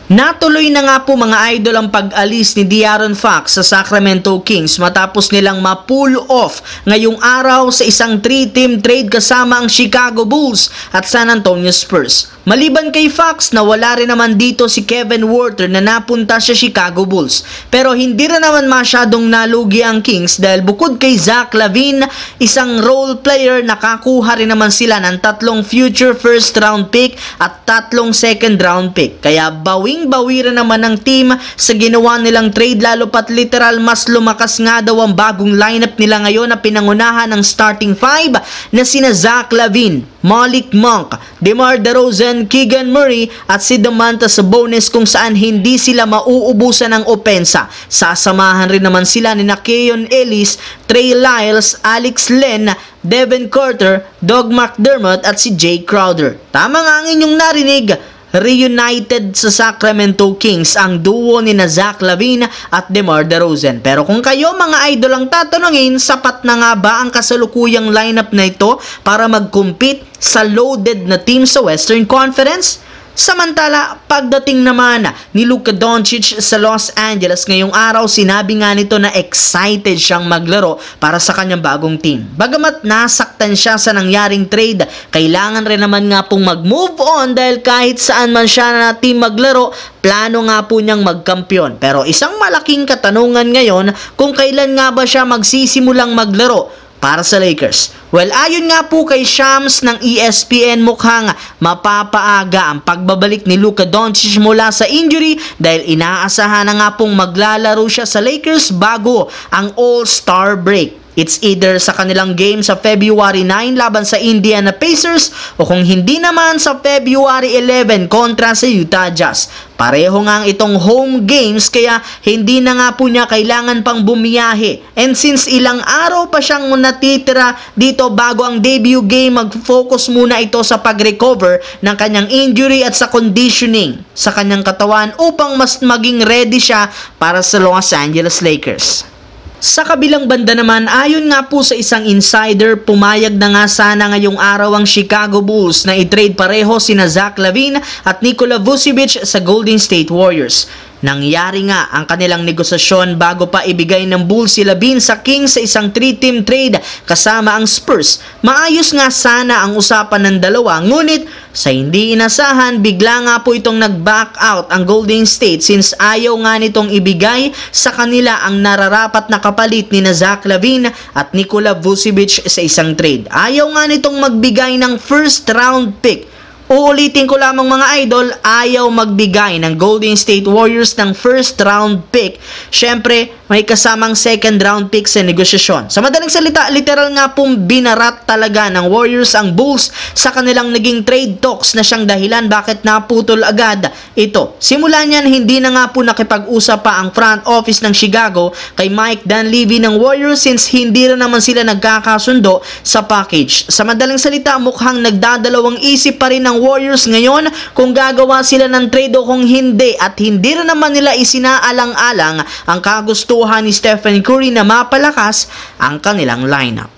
Natuloy na nga po mga idol ang pag-alis ni De'Aaron Fox sa Sacramento Kings matapos nilang ma-pull off ngayong araw sa isang 3-team trade kasama ang Chicago Bulls at San Antonio Spurs. Maliban kay Fox, nawala rin naman dito si Kevin Huerter na napunta sa Chicago Bulls. Pero hindi rin naman masyadong nalugi ang Kings dahil bukod kay Zach LaVine, isang role player, nakakuha rin naman sila ng 3 future first round pick at 3 second round pick. Kaya bawing-bawi rin naman ng team sa ginawa nilang trade, lalo pat literal mas lumakas nga daw ang bagong lineup nila ngayon na pinangunahan ng starting 5 na sina Zach LaVine, Malik Monk, DeMar DeRozan, Keegan Murray at si Domantas Sabonis, kung saan hindi sila mauubusan ng opensa. Sasamahan rin naman sila ni Keon Ellis, Trey Lyles, Alex Len, Devin Carter, Doug McDermott at si Jay Crowder. Tama nga ang inyong narinig, reunited sa Sacramento Kings ang duo ni Zach LaVine at DeMar DeRozan. Pero kung kayo mga idol ang tatanungin, sapat na nga ba ang kasalukuyang lineup na ito para mag-compete sa loaded na team sa Western Conference? Samantala, pagdating naman ni Luka Doncic sa Los Angeles ngayong araw, sinabi nga nito na excited siyang maglaro para sa kanyang bagong team. Bagamat nasaktan siya sa nangyaring trade, kailangan rin naman nga pong mag-move on dahil kahit saan man siya na team maglaro, plano nga po niyang magkampiyon. Pero isang malaking katanungan ngayon, kung kailan nga ba siya magsisimulang maglaro para sa Lakers. Well, ayon nga po kay Shams ng ESPN, mukhang mapapaaga ang pagbabalik ni Luka Doncic mula sa injury dahil inaasahan na nga pong maglalaro siya sa Lakers bago ang All-Star break. It's either sa kanilang game sa February 9 laban sa Indiana Pacers o kung hindi naman sa February 11 kontra sa Utah Jazz. Pareho nga itong home games kaya hindi na nga po niya kailangan pang bumiyahe. And since ilang araw pa siyang natitira dito bago ang debut game, mag-focus muna ito sa pag-recover ng kanyang injury at sa conditioning sa kanyang katawan upang mas maging ready siya para sa Los Angeles Lakers. Sa kabilang banda naman, ayon nga po sa isang insider, pumayag na nga sana ngayong araw ang Chicago Bulls na i-trade pareho sina Zach LaVine at Nikola Vucevic sa Golden State Warriors. Nangyari nga ang kanilang negosasyon bago pa ibigay ng Bulls si LaVine sa Kings sa isang 3-team trade kasama ang Spurs. Maayos nga sana ang usapan ng dalawa, ngunit sa hindi inasahan, bigla nga po itong nag-back out ang Golden State since ayaw nga nitong ibigay sa kanila ang nararapat na kapalit ni Zach LaVine at Nikola Vucevic sa isang trade. Ayaw nga nitong magbigay ng first round pick. Uulitin ko lamang mga idol, ayaw magbigay ng Golden State Warriors ng first round pick. Syempre, may kasamang second round pick sa negosasyon. Sa madaling salita, literal nga pong binarat talaga ng Warriors ang Bulls sa kanilang naging trade talks na siyang dahilan bakit naputol agad ito. Simula niyan, hindi na nga po nakipag-usap pa ang front office ng Chicago kay Mike Dunleavy ng Warriors since hindi rin naman sila nagkakasundo sa package. Sa madaling salita, mukhang nagdadalawang isip pa rin ng Warriors ngayon kung gagawa sila ng trade o kung hindi, at hindi rin naman nila isinaalang-alang ang kagustuhan ni Stephen Curry na mapalakas ang kanilang lineup.